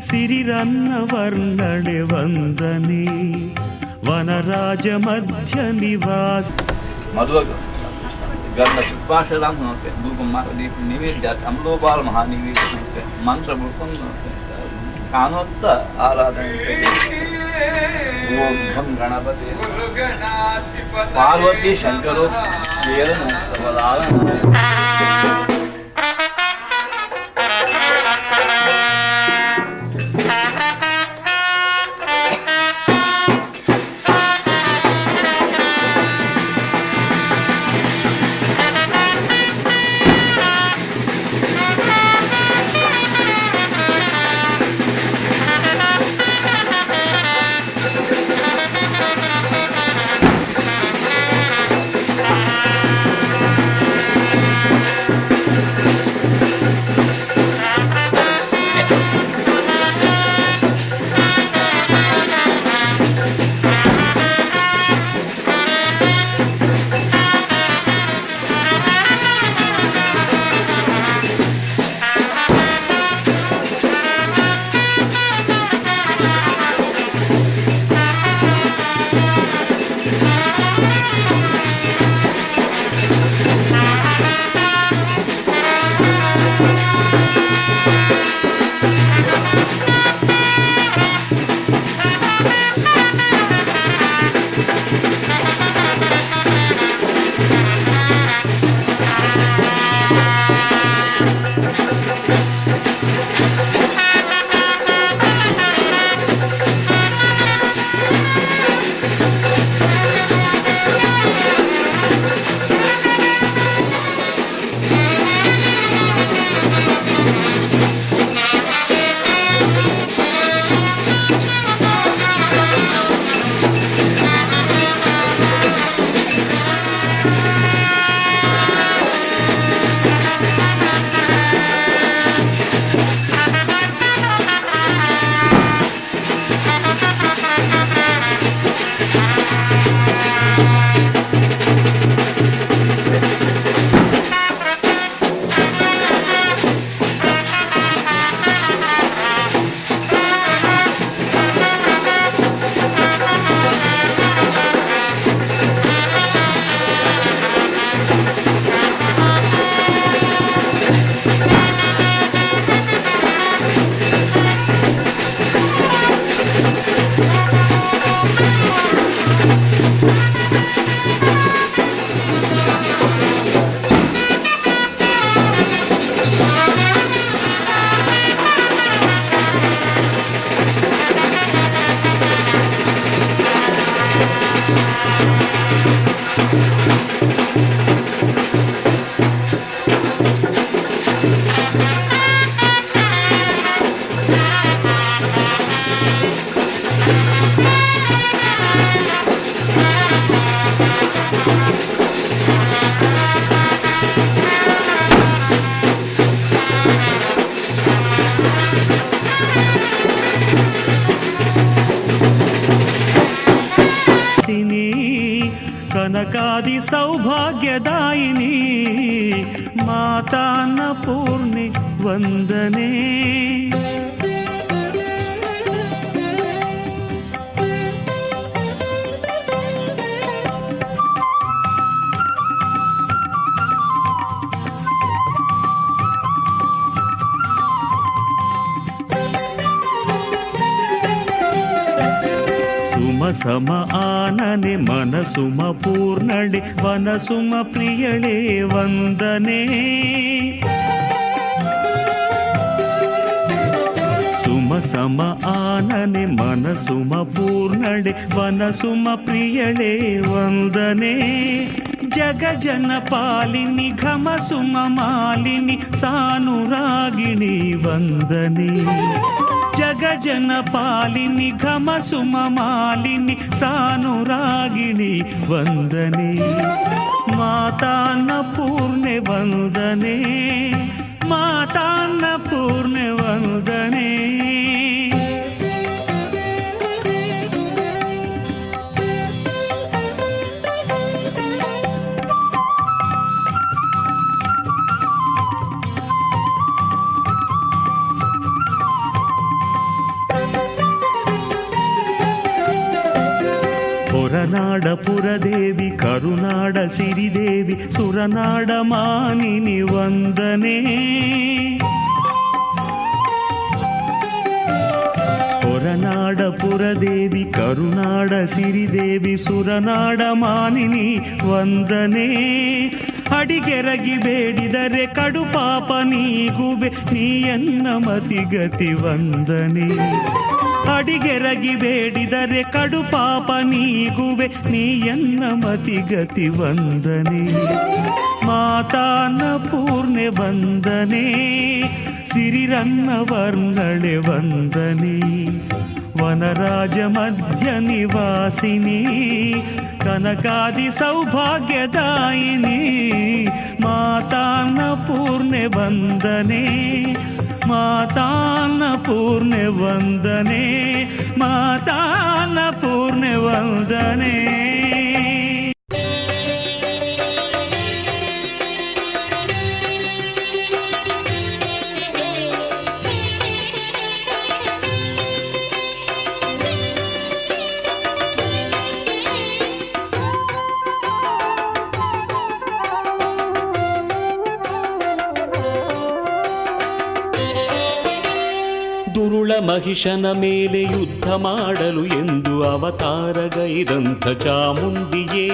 ಸಿರಿರನ್ನ ವರ್ಣನೆ ವಂದನೆ ವನರಾಜ ಮಧ್ಯ ನಿವಾಸ मधुर गंध पुष्पाशराम होते धूप दीप निवेद्य अमलोपाल महानिवेद्य होते मंत्र बुकम कानोत्त आराधना ओम घम गणपति पार्वती शंकरो ಕನಕಾದಿ ಸೌಭಾಗ್ಯದಾಯಿನಿ ಮಾತಾ ಅನ್ನಪೂರ್ಣೆ ವಂದನೆ ಸಮ ಆನನೆ ಮನಸುಮ ಪೂರ್ಣಳೆ ವನಸುಮ ಪ್ರಿಯಳೇ ವಂದನೆ ಸುಮ ಸಮ ಆನನೆ ಮನಸುಮ ಪೂರ್ಣಳೆ ವನಸುಮ ಪ್ರಿಯಳೇ ವಂದನೆ ಜಗಜನ ಪಾಲಿನಿ ಘಮ ಸುಮ ಮಾಲಿನಿ ಸಾನುರಾಗಿಣಿ ವಂದನೆ ಜಗಜನ ಪಾಲಿನಿ ಘಮ ಸುಮ ಮಾಲಿನಿ ಸಾನುರಾಗಿಣಿ ವಂದನೆ ಮಾತಾನ್ನ ಪೂರ್ಣೆ ವಂದನೆ ಮಾತಾನ್ನ ಪೂರ್ಣೆ ವಂದನೆ ಹೊರನಾಡ ಪುರದೇವಿ ಕರುನಾಡ ಸಿರಿದೇವಿ ಸುರನಾಡ ಮಾನಿನಿ ವಂದನೆ. ಹೊರನಾಡ ಪುರದೇವಿ ಕರುನಾಡ ಸಿರಿದೇವಿ ಸುರನಾಡ ಮಾನಿನಿ ವಂದನೆ. ಅಡಿಗೆರಗಿ ಬೇಡಿದರೆ ಕಡು ಪಾಪ ನೀಗುವೆ ನೀಯನ್ನ ಮತಿಗತಿ ವಂದನೆ. ಅಡಿಗೆರಗಿ ಬೇಡಿದರೆ ಕಡು ಪಾಪ ನೀಗುವೆ ನೀಯನ್ನ ಮತಿಗತಿ ವಂದನೆ. ಮಾತಾನ ಪೂರ್ಣೆ ವಂದನೆ ಸಿರಿರನ್ನ ವರ್ಣಳೆ ವಂದನೆ. ವನರಾಜ ಮಧ್ಯ ನಿವಾಸಿನಿ ಕನಕಾದಿ ಸೌಭಾಗ್ಯದಾಯಿನಿ. ಮಾತಾನ ಪೂರ್ಣೆ ವಂದನೆ ಮಾತಾನ ಪೂರ್ಣೆ ವಂದನೆ ಮಾತಾನ ಪೂರ್ಣೆ ವಂದನೆ. ದುರುಳ ಮಹಿಷನ ಮೇಲೆ ಯುದ್ಧ ಮಾಡಲು ಎಂದು ಅವತಾರಗೈದಂಥ ಚಾಮುಂಡಿಯೇ.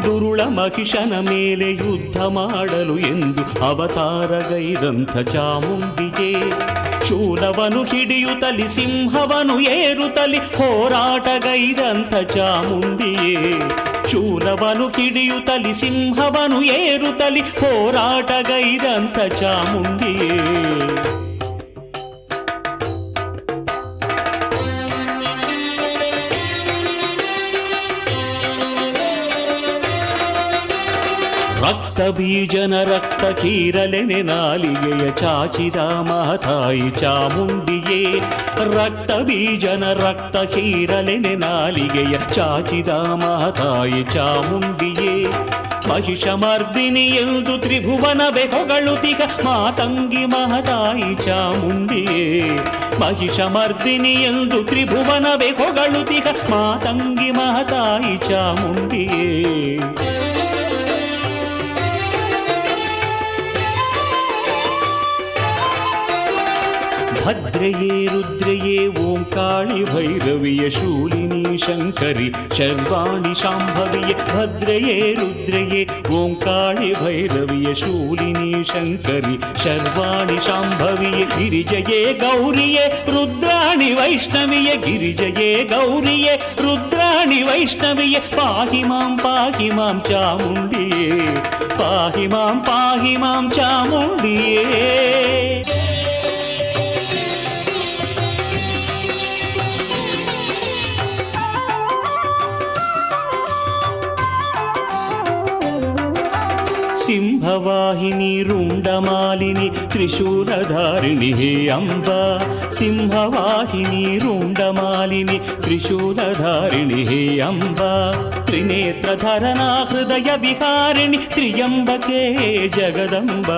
ದುರುಳ ಮಹಿಷನ ಮೇಲೆ ಯುದ್ಧ ಮಾಡಲು ಎಂದು ಅವತಾರಗೈದಂಥ ಚಾಮುಂಡಿಯೇ. ಶೂಲವನು ಹಿಡಿಯುತ್ತಲಿ ಸಿಂಹವನು ಏರುತ್ತಲಿ ಹೋರಾಟಗೈದಂಥ ಚಾಮುಂಡಿಯೇ. ಶೂಲವನು ಹಿಡಿಯುತ್ತಲಿ ಸಿಂಹವನು ಏರುತ್ತಲಿ ಹೋರಾಟಗೈದಂಥ ಚಾಮುಂಡಿಯೇ. ರಕ್ತ ಬೀಜನ ರಕ್ತ ಕೀರಲೆನೆ ನಾಲಿಗೆಯ ಚಾಚಿದ ಮಹತಾಯಿ ಚಾಮುಂಡಿಯೇ. ರಕ್ತ ಬೀಜನ ರಕ್ತ ಕೀರಲೆನೆ ನಾಲಿಗೆಯ ಚಾಚಿದ ಮಹತಾಯಿ ಚಾಮುಂಡಿಯೇ. ಮಹಿಷ ಮರ್ದಿನಿ ಎಂದು ತ್ರಿಭುವನವೇ ಹೊಗಳುತಿಗ ಮಾತಂಗಿ ಮಹತಾಯಿ ಚಾಮುಂಡಿಯೇ. ಮಹಿಷ ಮರ್ದಿನಿ ಎಂದು ತ್ರಿಭುವನವೇ ಹೊಗಳುತಿಗ ಮಾತಂಗಿ ಮಹತಾಯಿ ಚಾಮುಂಡಿಯೇ. ಭದ್ರೆಯೇ ರುದ್ರೆಯೇ ಓಂಕಾಳಿ ಭೈರವಿಯ ಶೂಲಿನಿ ಶಂಕರಿ ಶರ್ವಾಣಿ ಶಾಂಭವಿಯೇ. ಭದ್ರೆಯೇ ರುದ್ರೆಯೇ ಓಂಕಾಳಿ ಭೈರವಿಯ ಶೂಲಿನಿ ಶಂಕರಿ ಶರ್ವಾಣಿ ಶಾಂಭವಿಯೇ. ಗಿರಿಜಯೇ ಗೌರಿಯೇ ರುದ್ರಾಣಿ ವೈಷ್ಣವಿಯೇ. ಗಿರಿಜಯೇ ಗೌರಿಯೇ ರುದ್ರಾಣಿ ವೈಷ್ಣವಿಯೇ. ಪಾಹಿ ಮಾಂ ಚಾಮುಂಡಿಯೇ. ಪಾಹಿ ಮಾಂ ಚಾಮುಂಡಿಯೇ. ಸಿಂಹವಾಹಿನಿ ರುಂಡಮಾಲಿನಿ ತ್ರಿಶೂಲಧಾರಿಣಿ ಹೇ ಅಂಬ. ಸಿಂಹವಾಹಿನಿ ರುಂಡಮಾಲಿನಿ ತ್ರಿಶೂಲಧಾರಿಣಿ ಹೇ ಅಂಬ. ತ್ರಿನೇತ್ರಧರನಾ ಹೃದಯ ವಿಹಾರಿಣಿ ತ್ರಿಯಂಬಕೆ ಜಗದಂಬ.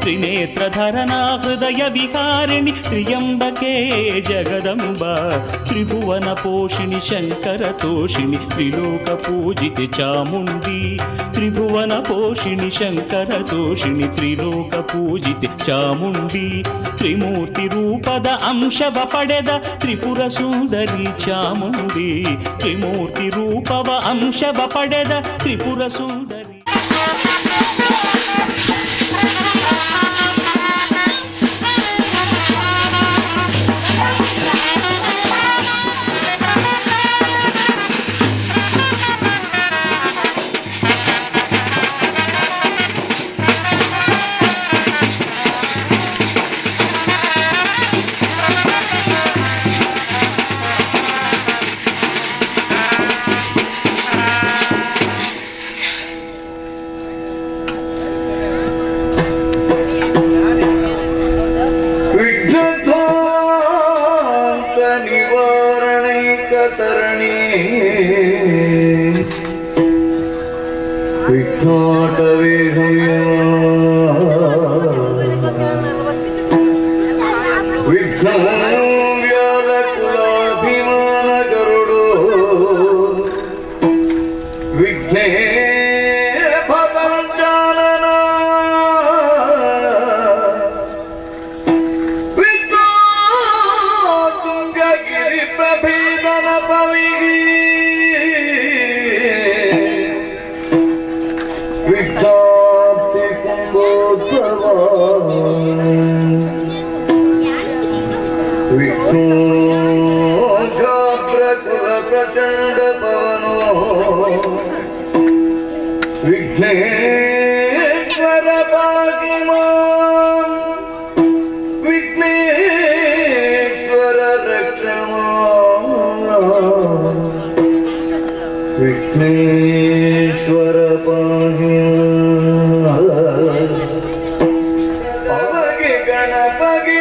ತ್ರಿನೇತ್ರಧರನಾ ಹೃದಯ ವಿಹಾರಿಣಿ ತ್ರಿಯಂಬಕೆ ಜಗದಂಬ. ತ್ರಿಭುವನ ಪೋಷಿಣಿ ಶಂಕರ ತೋಷಿಣಿ ತ್ರಿಲೋಕ ಪೂಜಿತೆ ಚಾಮುಂಡಿ. ತ್ರಿಭುವನ ಪೋಷಿಣಿ ಶಂಕರ ತೋಷಿಣಿ ತ್ರಿಲೋಕ ಪೂಜಿತೆ ಚಾಮುಂಡಿ. ತ್ರಿಮೂರ್ತಿ ರೂಪದ ಅಂಶವ ಪಡೆದ ತ್ರಿಪುರ ಸುಂದರಿ ಚಾಮುಂಡಿ. ತ್ರಿಮೂರ್ತಿ ರೂಪವ ಅಂಶವ ಪಡೆದ ತ್ರಿಪುರ ಸುಂದರಿ. विष्णुजाग्रकुल प्रचंड पवनो विघ्नेश्वर पाहि मां विघ्नेश्वर रक्ष मां विघ्नेश्वर पाहि मां गणपति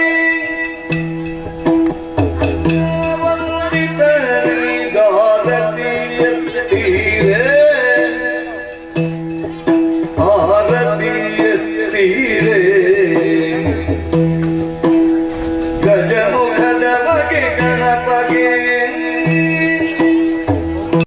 ಗಜಮುಖದ ಬಗೆ ಗಣಪಗೆ